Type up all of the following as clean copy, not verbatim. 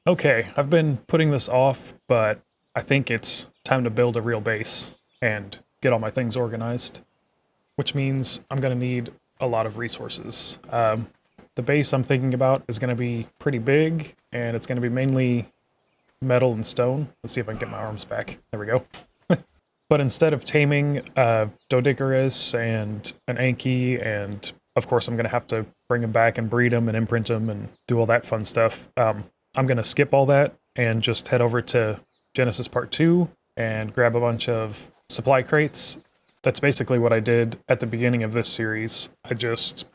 Okay, I've been putting this off, but I think it's time to build a real base and get all my things organized, which means I'm going to need a lot of resources. The base I'm thinking about is going to be pretty big, and it's going to be mainly metal and stone. Let's see if I can get my arms back. There we go. But instead of taming Doedicurus and an Anki, and of course I'm going to have to bring them back and breed them and imprint them and do all that fun stuff, I'm going to skip all that and just head over to Genesis Part 2 and grab a bunch of supply crates. That's basically what I did at the beginning of this series. I just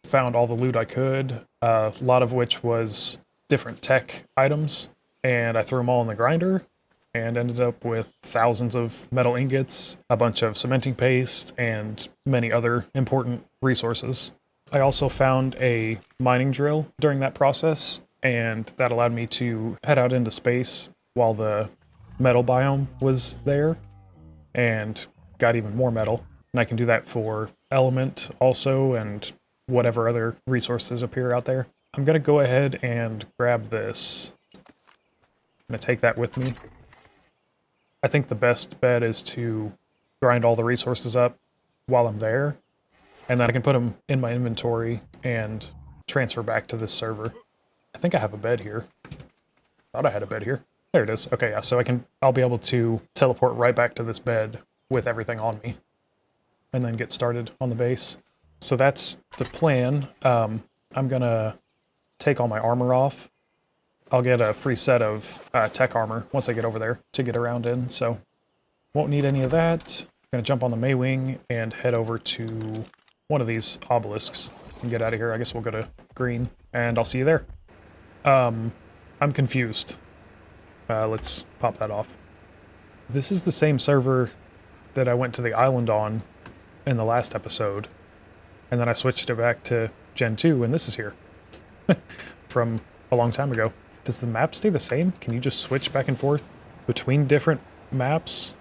found all the loot I could, a lot of which was different tech items, and I threw them all in the grinder and ended up with thousands of metal ingots, a bunch of cementing paste, and many other important resources. I also found a mining drill during that process, and that allowed me to head out into space while the metal biome was there, and got even more metal. And I can do that for element also, and whatever other resources appear out there. I'm gonna go ahead and grab this. I'm gonna take that with me. I think the best bet is to grind all the resources up while I'm there, and then I can put them in my inventory and transfer back to this server. I think I have a bed here. Thought I had a bed here. There it is. Okay, yeah, so I'll be able to teleport right back to this bed with everything on me, and then get started on the base. So that's the plan. I'm gonna take all my armor off. I'll get a free set of tech armor once I get over there to get around in, so won't need any of that. I'm gonna jump on the Maywing and head over to one of these obelisks and get out of here. I guess we'll go to green, and I'll see you there. I'm confused. Let's pop that off. This is the same server that I went to the island on in the last episode, and then I switched it back to Gen 2, and this is here from a long time ago. Does the map stay the same? Can you just switch back and forth between different maps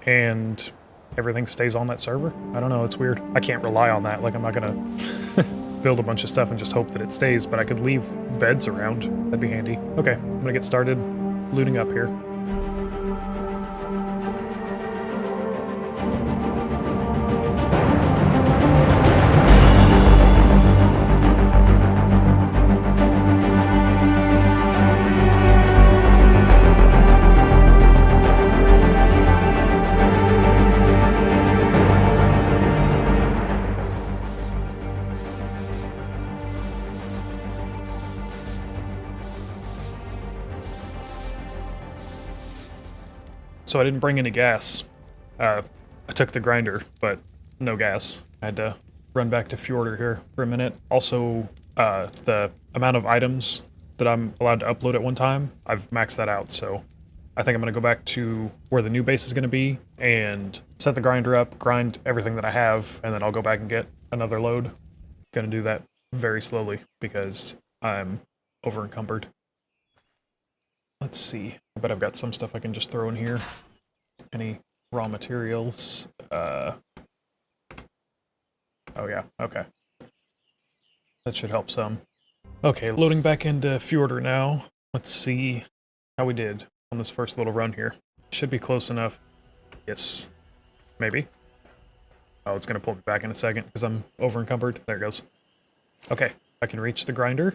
and everything stays on that server? I don't know, it's weird. I can't rely on that. Like, I'm not gonna build a bunch of stuff and just hope that it stays, but I could leave beds around. That'd be handy. Okay, I'm gonna get started looting up here. So I didn't bring any gas. I took the grinder, but no gas. I had to run back to Fjordur here for a minute. Also, the amount of items that I'm allowed to upload at one time, I've maxed that out, so I think I'm going to go back to where the new base is going to be and set the grinder up, grind everything that I have, and then I'll go back and get another load. Going to do that very slowly because I'm over encumbered. Let's see. I bet I've got some stuff I can just throw in here. Any raw materials? Oh yeah, okay. That should help some. Okay, loading back into Fjordur now. Let's see how we did on this first little run here. Should be close enough. Yes. Maybe. Oh, it's gonna pull me back in a second because I'm over encumbered. There it goes. Okay, I can reach the grinder.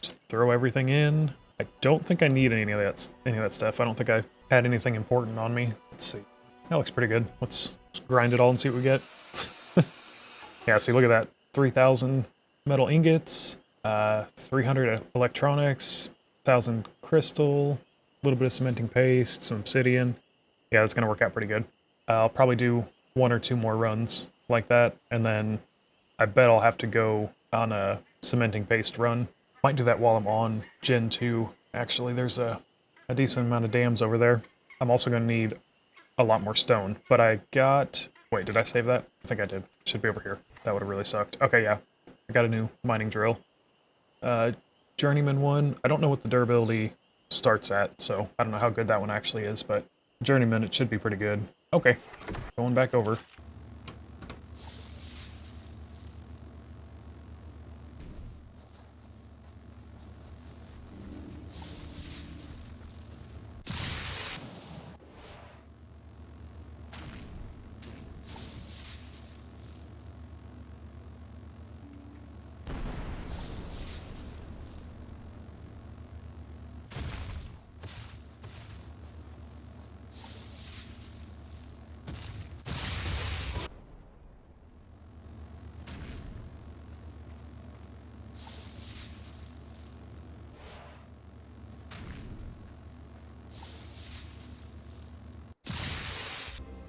Just throw everything in. I don't think I need any of that stuff. I don't think I had anything important on me. Let's see. That looks pretty good. Let's grind it all and see what we get. Yeah, see, look at that. 3,000 metal ingots, 300 electronics, 1,000 crystal, a little bit of cementing paste, some obsidian. Yeah, that's gonna work out pretty good. I'll probably do 1 or 2 more runs like that, and then I bet I'll have to go on a cementing paste run. Might do that while I'm on Gen 2. Actually, there's a decent amount of dams over there. I'm also going to need a lot more stone, but I got... Wait, did I save that? I think I did. Should be over here. That would have really sucked. Okay, yeah. I got a new mining drill. Journeyman one. I don't know what the durability starts at, so I don't know how good that one actually is, but Journeyman, it should be pretty good. Okay, going back over.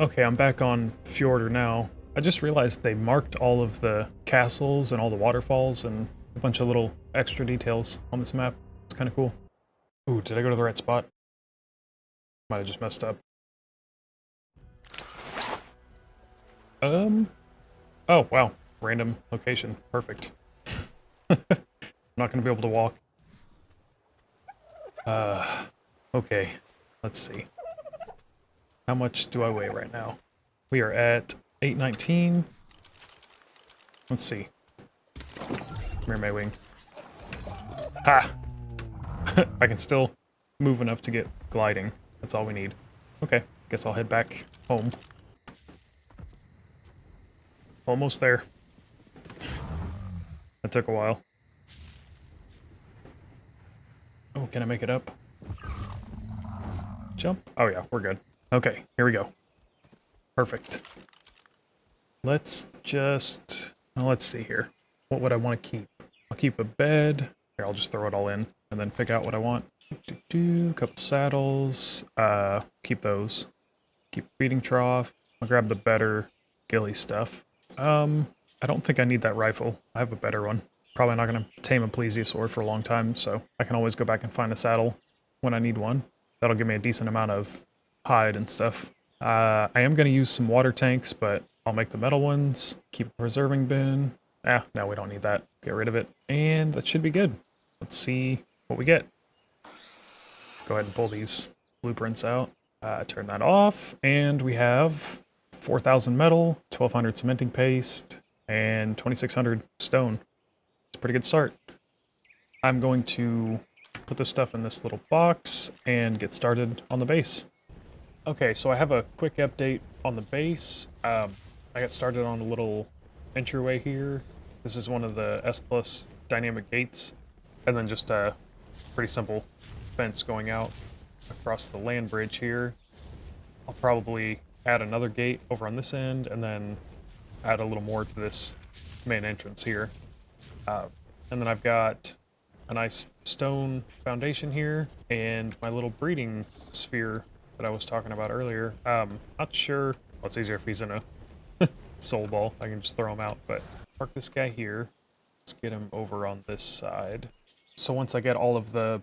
Okay, I'm back on Fjordur now. I just realized they marked all of the castles and all the waterfalls and a bunch of little extra details on this map. It's kind of cool. Ooh, did I go to the right spot? Might have just messed up. Oh, wow. Random location. Perfect. I'm not gonna be able to walk. Okay. Let's see. How much do I weigh right now? We are at 819. Let's see. Come here, Maywing. Ha! I can still move enough to get gliding. That's all we need. Okay, guess I'll head back home. Almost there. That took a while. Oh, can I make it up? Jump? Oh yeah, we're good. Okay, here we go. Perfect. Let's just... Well, let's see here. What would I want to keep? I'll keep a bed. Here, I'll just throw it all in and then pick out what I want. A couple saddles. Keep those. Keep the feeding trough. I'll grab the better ghillie stuff. I don't think I need that rifle. I have a better one. Probably not going to tame a plesiosaur for a long time, so I can always go back and find a saddle when I need one. That'll give me a decent amount of hide and stuff. I am going to use some water tanks, but I'll make the metal ones. Keep a preserving bin. No, we don't need that. Get rid of it. And that should be good. Let's see what we get. Go ahead and pull these blueprints out. Turn that off, and we have 4,000 metal, 1,200 cementing paste, and 2,600 stone. It's a pretty good start. I'm going to put this stuff in this little box and get started on the base. Okay, so I have a quick update on the base. I got started on a little entryway here. This is one of the S+ dynamic gates, and then just a pretty simple fence going out across the land bridge here. I'll probably add another gate over on this end, and then add a little more to this main entrance here. And then I've got a nice stone foundation here, and my little breeding sphere that I was talking about earlier. Not sure. Well, it's easier if he's in a soul ball. I can just throw him out, but park this guy here. Let's get him over on this side. So once I get all of the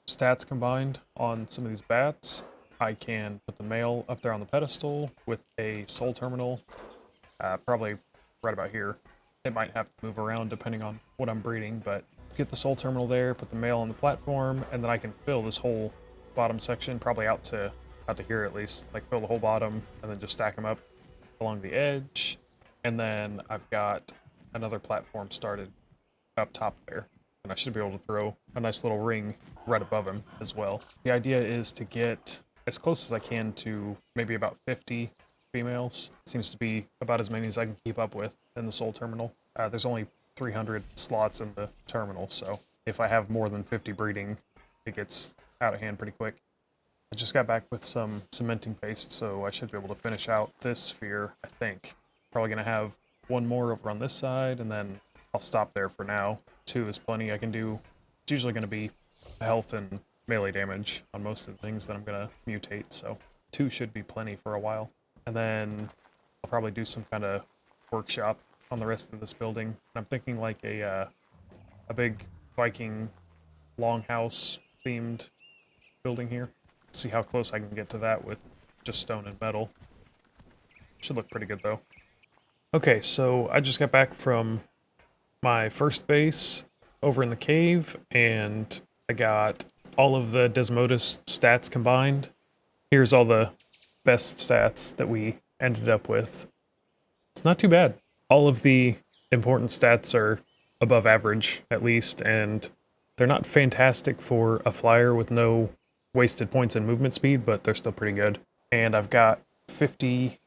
stats combined on some of these bats, I can put the male up there on the pedestal with a soul terminal, probably right about here. It might have to move around depending on what I'm breeding, but get the soul terminal there, put the male on the platform, and then I can fill this whole bottom section, probably out to here at least, like fill the whole bottom, and then just stack them up along the edge. And then I've got another platform started up top there, and I should be able to throw a nice little ring right above him as well. The idea is to get as close as I can to maybe about 50 females. It seems to be about as many as I can keep up with in the soul terminal. There's only 300 slots in the terminal, so if I have more than 50 breeding, it gets out of hand pretty quick. I just got back with some cementing paste, so I should be able to finish out this sphere, I think. Probably gonna have one more over on this side, and then I'll stop there for now. 2 is plenty. I can do, it's usually gonna be health and melee damage on most of the things that I'm gonna mutate, so 2 should be plenty for a while. And then I'll probably do some kind of workshop on the rest of this building. I'm thinking like a big Viking longhouse themed building here. See how close I can get to that with just stone and metal. Should look pretty good though. Okay, so I just got back from my first base over in the cave, and I got all of the Desmodus stats combined. Here's all the best stats that we ended up with. It's not too bad. All of the important stats are above average, at least, and they're not fantastic for a flyer with no wasted points in movement speed, but they're still pretty good. And I've got 50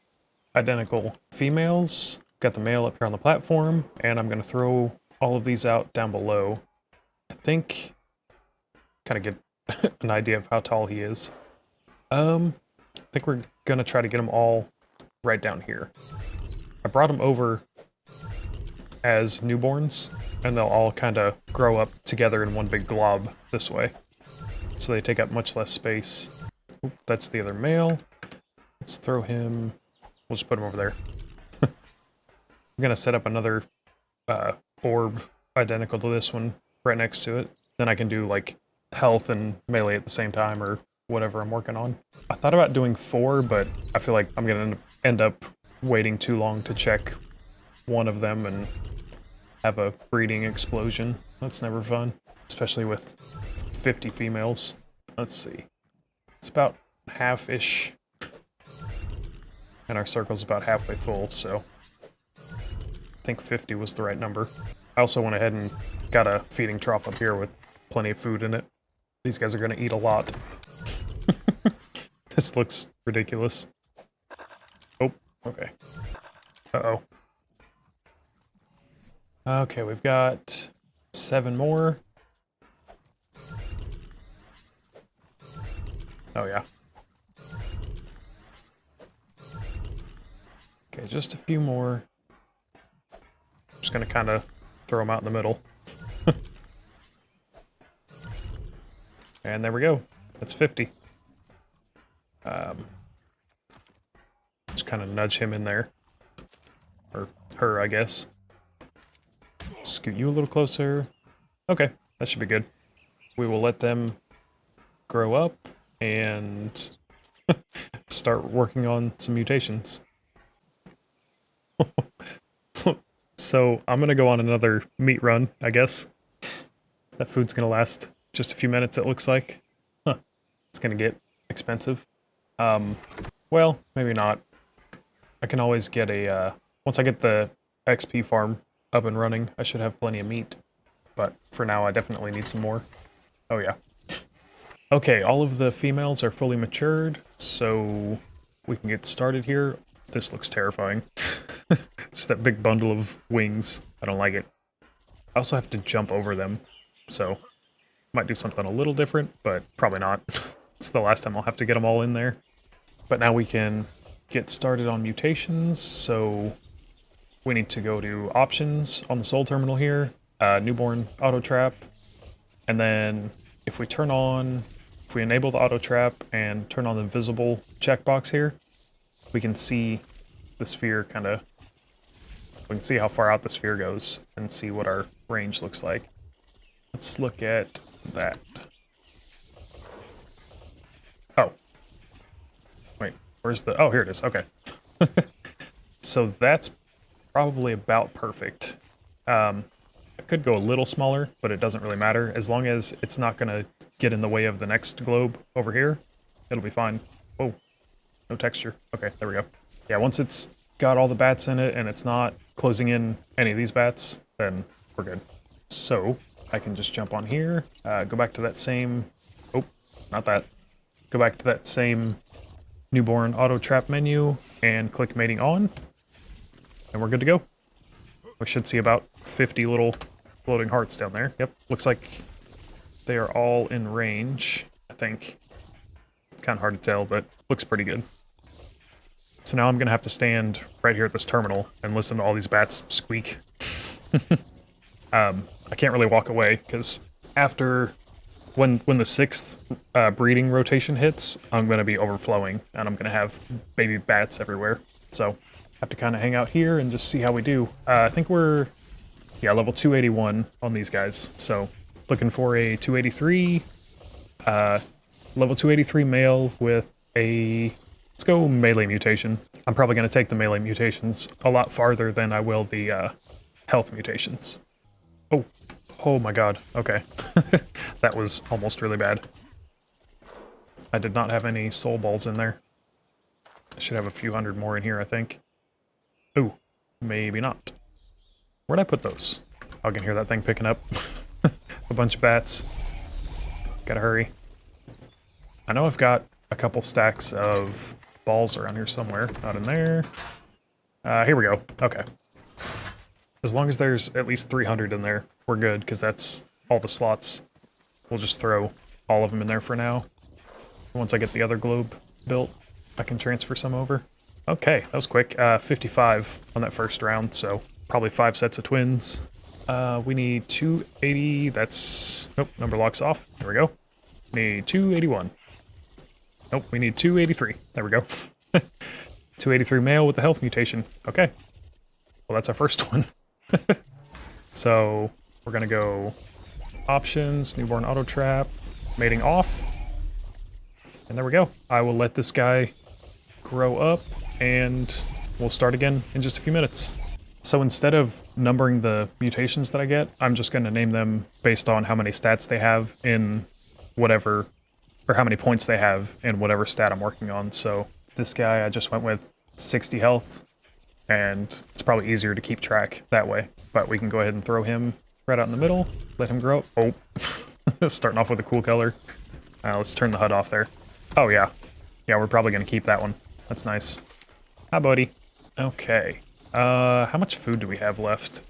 identical females. Got the male up here on the platform, and I'm going to throw all of these out down below. I think, kind of get an idea of how tall he is. I think we're going to try to get them all right down here. I brought them over as newborns, and they'll all kind of grow up together in one big glob this way. So they take up much less space. Oop, that's the other male. Let's throw him We'll just put them over there. I'm gonna set up another orb identical to this one right next to it. Then I can do like health and melee at the same time or whatever I'm working on. I thought about doing 4, but I feel like I'm gonna end up waiting too long to check one of them and have a breeding explosion. That's never fun, especially with 50 females. Let's see. It's about half-ish, and our circle's about halfway full, so I think 50 was the right number. I also went ahead and got a feeding trough up here with plenty of food in it. These guys are gonna eat a lot. This looks ridiculous. Oh, okay. Uh-oh. Okay, we've got 7 more. Oh, yeah. Okay, just a few more. I'm just gonna kind of throw them out in the middle. And there we go. That's 50. Just kind of nudge him in there. Or her, I guess. Scoot you a little closer. Okay, that should be good. We will let them grow up and start working on some mutations. So I'm gonna go on another meat run, I guess. That food's gonna last just a few minutes, it looks like. Huh. It's gonna get expensive. Well, maybe not. I can always get a, once I get the XP farm up and running, I should have plenty of meat. But for now, I definitely need some more. Oh yeah. Okay, all of the females are fully matured, so we can get started here. This looks terrifying. Just that big bundle of wings. I don't like it. I also have to jump over them, so might do something a little different, but probably not. It's the last time I'll have to get them all in there. But now we can get started on mutations, so we need to go to options on the soul terminal here, newborn auto trap, and then if we enable the auto trap and turn on the visible checkbox here, we can see the sphere we can see how far out the sphere goes and see what our range looks like. Let's look at that. Oh. Wait, where's the... Oh, here it is. Okay. So that's probably about perfect. I could go a little smaller, but it doesn't really matter. As long as it's not going to get in the way of the next globe over here, it'll be fine. Oh, no texture. Okay, there we go. Yeah, once it's got all the bats in it and it's not closing in any of these bats, then we're good. So I can just jump on here, go back to that same... Oh, not that. Go back to that same newborn auto trap menu and click mating on, and we're good to go. We should see about 50 little floating hearts down there. Yep, looks like they are all in range, I think. Kind of hard to tell, but looks pretty good. So now I'm gonna have to stand right here at this terminal and listen to all these bats squeak. I can't really walk away, because after... When the 6th breeding rotation hits, I'm going to be overflowing, and I'm going to have baby bats everywhere. So, I have to kind of hang out here and just see how we do. I think we're, yeah, level 281 on these guys. So, looking for a 283, level 283 male with a, let's go melee mutation. I'm probably going to take the melee mutations a lot farther than I will the health mutations. Oh. Oh my god, okay. That was almost really bad. I did not have any soul balls in there. I should have a few hundred more in here, I think. Ooh, maybe not. Where'd I put those? I can hear that thing picking up. A bunch of bats. Gotta hurry. I know I've got a couple stacks of balls around here somewhere. Not in there. Here we go. Okay. As long as there's at least 300 in there, we're good, because that's all the slots. We'll just throw all of them in there for now. Once I get the other globe built, I can transfer some over. Okay, that was quick. 55 on that first round, so probably 5 sets of twins. We need 280, that's... Nope, number lock's off. There we go. Need 281. Nope, we need 283. There we go. 283 male with the health mutation. Okay. Well, that's our first one. So we're gonna go options, newborn auto trap, mating off. And there we go. I will let this guy grow up and we'll start again in just a few minutes. So instead of numbering the mutations that I get, I'm just gonna name them based on how many stats they have in whatever, or how many points they have in whatever stat I'm working on. So this guy, I just went with 60 health, and it's probably easier to keep track that way. But we can go ahead and throw him right out in the middle, let him grow up. Oh, starting off with a cool color. Let's turn the HUD off there. Oh yeah. Yeah, we're probably gonna keep that one. That's nice. Hi, buddy. Okay. How much food do we have left?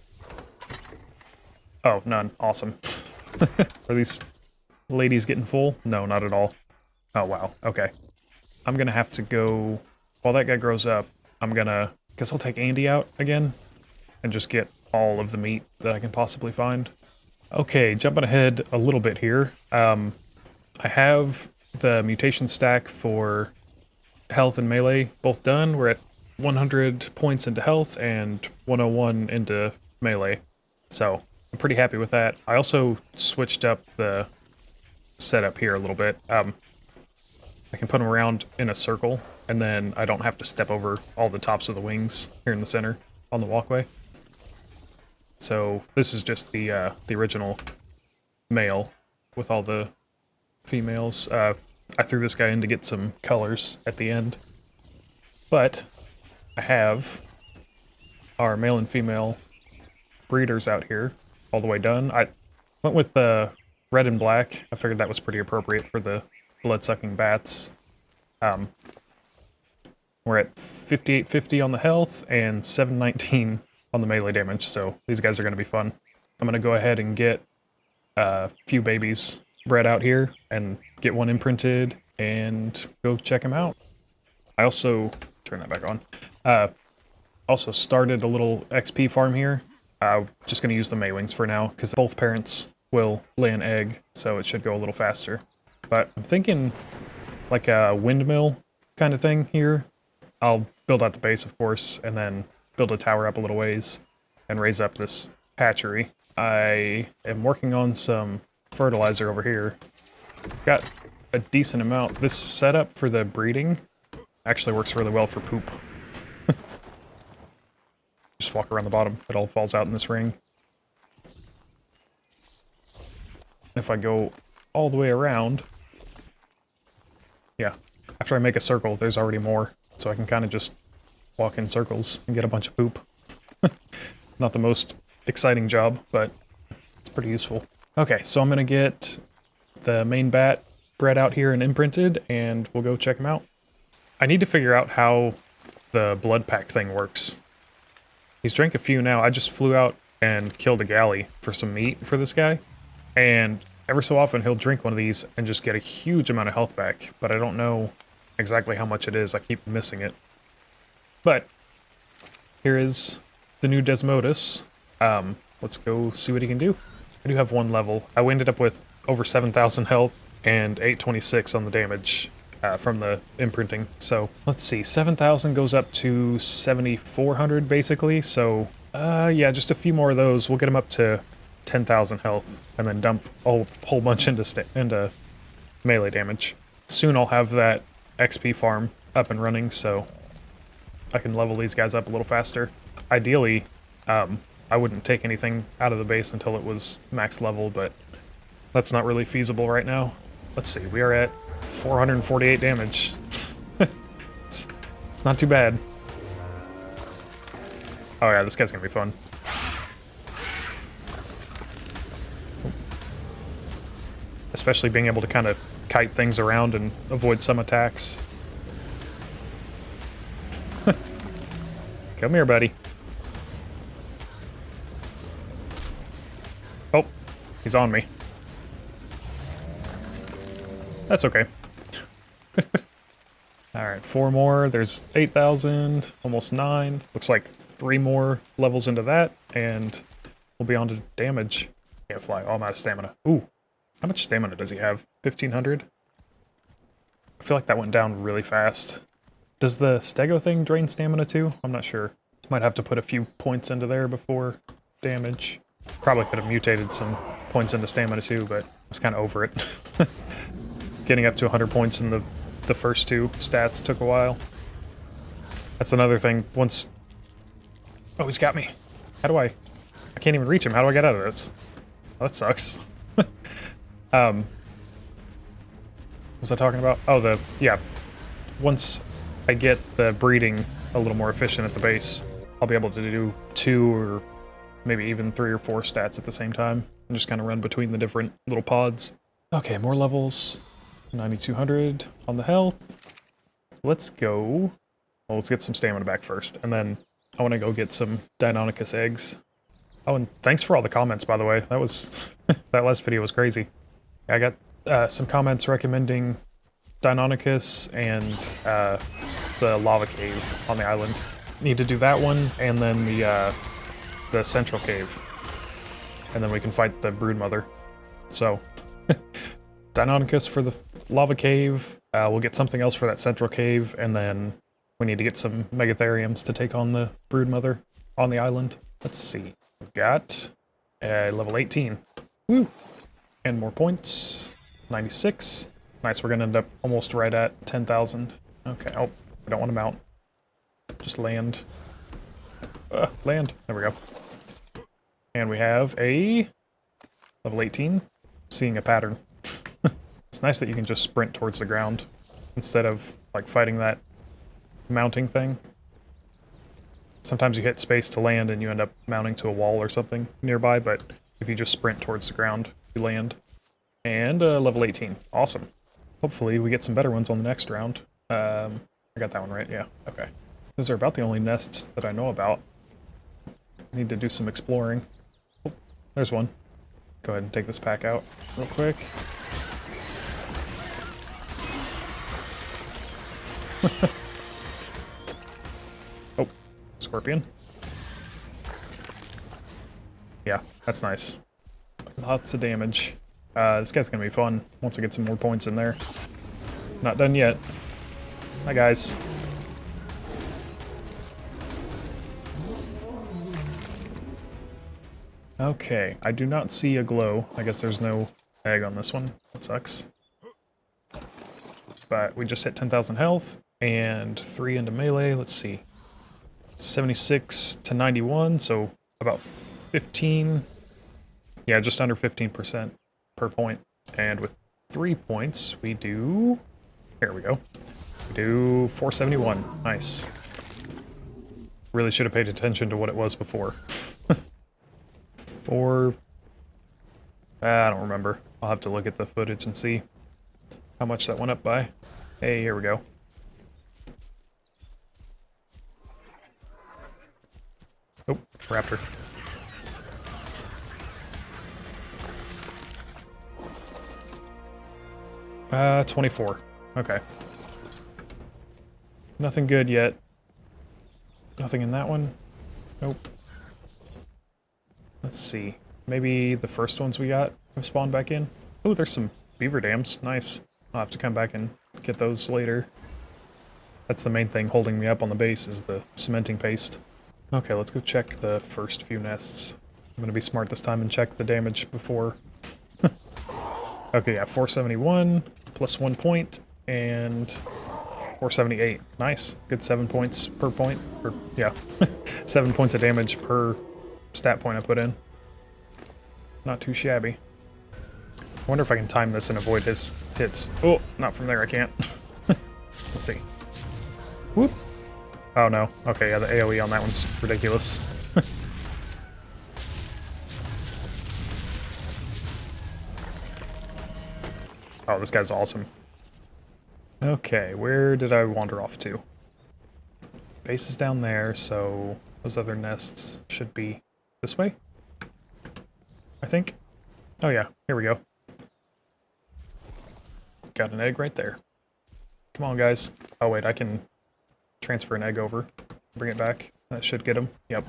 Oh, none. Awesome. Are these ladies getting full? No, not at all. Oh, wow. Okay. I'm gonna have to go... While that guy grows up, I'm gonna... Guess I'll take Andy out again and just get all of the meat that I can possibly find. Okay, jumping ahead a little bit here. I have the mutation stack for health and melee both done. We're at 100 points into health and 101 into melee. So I'm pretty happy with that. I also switched up the setup here a little bit. I can put them around in a circle, and then I don't have to step over all the tops of the wings here in the center on the walkway. So this is just the original male with all the females. I threw this guy in to get some colors at the end. But I have our male and female breeders out here all the way done. I went with the red and black. I figured that was pretty appropriate for the blood-sucking bats. We're at 5850 on the health and 719 on the melee damage, so these guys are going to be fun. I'm going to go ahead and get a few babies bred out here and get one imprinted and go check them out. I also... turn that back on. Also started a little XP farm here. Just going to use the Maywings for now, because both parents will lay an egg, so it should go a little faster. But I'm thinking like a windmill kind of thing here. I'll build out the base, of course, and then build a tower up a little ways and raise up this hatchery. I am working on some fertilizer over here. Got a decent amount. This setup for the breeding actually works really well for poop. Just walk around the bottom. It all falls out in this ring. If I go all the way around... Yeah. After I make a circle, there's already more. So I can kind of just walk in circles and get a bunch of poop. Not the most exciting job, but it's pretty useful. Okay, so I'm going to get the main bat bred out here and imprinted, and we'll go check them out. I need to figure out how the blood pack thing works. He's drank a few now. I just flew out and killed a galley for some meat for this guy. And every so often he'll drink one of these and just get a huge amount of health back. But I don't know exactly how much it is. I keep missing it. But here is the new Desmodus. Let's go see what he can do. I do have one level. I ended up with over 7,000 health and 826 on the damage. From the imprinting. So let's see, 7,000 goes up to 7,400 basically. So yeah, just a few more of those. We'll get him up to 10,000 health and then dump a whole bunch into melee damage. Soon I'll have that XP farm up and running, so I can level these guys up a little faster. Ideally, I wouldn't take anything out of the base until it was max level, but that's not really feasible right now. Let's see, we are at 448 damage. it's not too bad. Oh yeah, this guy's gonna be fun. Especially being able to kind of kite things around and avoid some attacks. Come here, buddy. Oh, he's on me. That's okay. Alright, 4 more. There's 8,000, almost 9. Looks like 3 more levels into that, and we'll be on to damage. Can't fly. Oh, I'm out of stamina. Ooh. How much stamina does he have? 1,500? I feel like that went down really fast. Does the stego thing drain stamina too? I'm not sure. Might have to put a few points into there before damage. Probably could have mutated some points into stamina too, but I was kind of over it. Getting up to 100 points in the first two stats took a while. That's another thing. Once... Oh, he's got me. How do I can't even reach him. How do I get out of this? Oh, that sucks. What was I talking about? Oh, yeah. Once I get the breeding a little more efficient at the base, I'll be able to do 2 or maybe even 3 or 4 stats at the same time and just kind of run between the different little pods. Okay, more levels. 9200 on the health. Let's go. Well, let's get some stamina back first, and then I want to go get some Deinonychus eggs. Oh, and thanks for all the comments, by the way. That was that last video was crazy. I got some comments recommending Deinonychus and the lava cave on the island. Need to do that one, and then the central cave, and then we can fight the broodmother. So, Deinonychus for the lava cave. We'll get something else for that central cave, and then we need to get some megatheriums to take on the broodmother on the island. Let's see. We've got level 18. Woo! And more points. 96. Nice, we're gonna end up almost right at 10,000. Okay, oh, we don't want to mount. Just land. Land. There we go. And we have a level 18. Seeing a pattern. It's nice that you can just sprint towards the ground instead of like fighting that mounting thing. Sometimes you hit space to land and you end up mounting to a wall or something nearby, but if you just sprint towards the ground, you land. And level 18. Awesome. Hopefully we get some better ones on the next round. I got that one right, yeah, okay. Those are about the only nests that I know about. Need to do some exploring. Oh, there's one. Go ahead and take this pack out real quick. Oh, scorpion. Yeah, that's nice. Lots of damage. This guy's gonna be fun once I get some more points in there. Not done yet. Hi, guys. Okay, I do not see a glow. I guess there's no egg on this one. That sucks. But we just hit 10,000 health and 3 into melee. Let's see. 76 to 91, so about 15. Yeah, just under 15% per point. And with 3 points, we do... Here we go. We do 471. Nice. Really should have paid attention to what it was before. I don't remember. I'll have to look at the footage and see how much that went up by. Hey, here we go. Oh, raptor. Uh, 24. Okay. Nothing good yet. Nothing in that one. Nope. Let's see. Maybe the first ones we got have spawned back in. Oh, there's some beaver dams. Nice. I'll have to come back and get those later. That's the main thing holding me up on the base is the cementing paste. Okay, let's go check the first few nests. I'm gonna be smart this time and check the damage before. Okay, yeah, 471 plus 1 point and 478. Nice. Good 7 points per point. Or, yeah, 7 points of damage per stat point I put in. Not too shabby. I wonder if I can time this and avoid his hits. Oh, not from there, I can't. Let's see. Whoop. Oh no. Okay, yeah, the AoE on that one's ridiculous. Oh, this guy's awesome. Okay, where did I wander off to? Base is down there, so those other nests should be this way? I think. Oh yeah, here we go. Got an egg right there. Come on, guys. Oh wait, I can transfer an egg over. Bring it back. That should get him. Yep.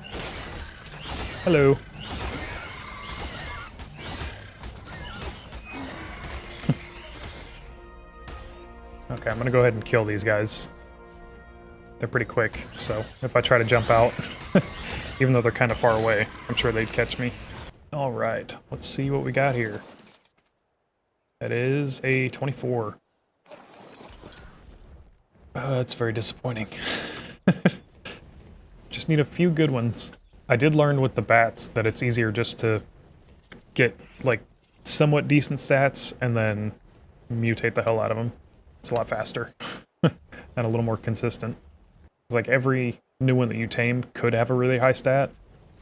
Hello. Okay, I'm gonna go ahead and kill these guys. They're pretty quick, so if I try to jump out, even though they're kind of far away, I'm sure they'd catch me. Alright, let's see what we got here. That is a 24. It's very disappointing. Just need a few good ones. I did learn with the bats that it's easier just to get, like, somewhat decent stats and then mutate the hell out of them. It's a lot faster and a little more consistent. It's like every new one that you tame could have a really high stat,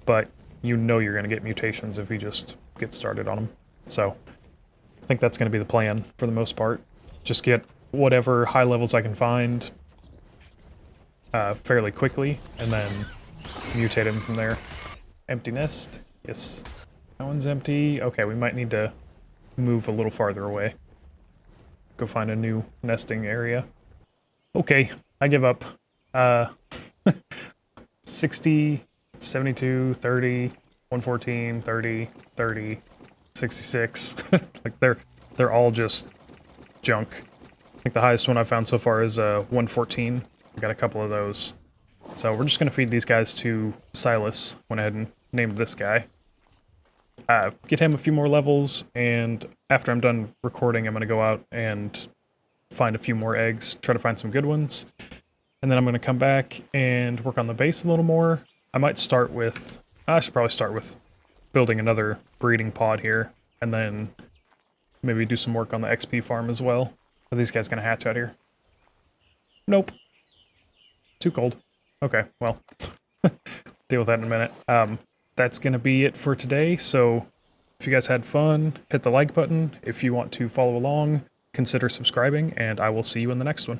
but you know you're going to get mutations if you just get started on them. So I think that's going to be the plan for the most part. Just get whatever high levels I can find fairly quickly, and then mutate them from there. Empty nest. Yes. That one's empty. Okay, we might need to move a little farther away. Go find a new nesting area. Okay, I give up. 60, 72, 30, 114, 30, 30, 66. Like they're all just junk. I think the highest one I've found so far is 114. I got a couple of those. So we're just gonna feed these guys to Sylas. Went ahead and named this guy. Get him a few more levels, and after I'm done recording, I'm gonna go out and find a few more eggs, try to find some good ones. And then I'm gonna come back and work on the base a little more. I might start with, I should probably start with building another breeding pod here, and then maybe do some work on the XP farm as well. Are these guys gonna hatch out here? Nope. Too cold. Okay, well, deal with that in a minute. That's gonna be it for today, so if you guys had fun, hit the like button. If you want to follow along, consider subscribing, and I will see you in the next one.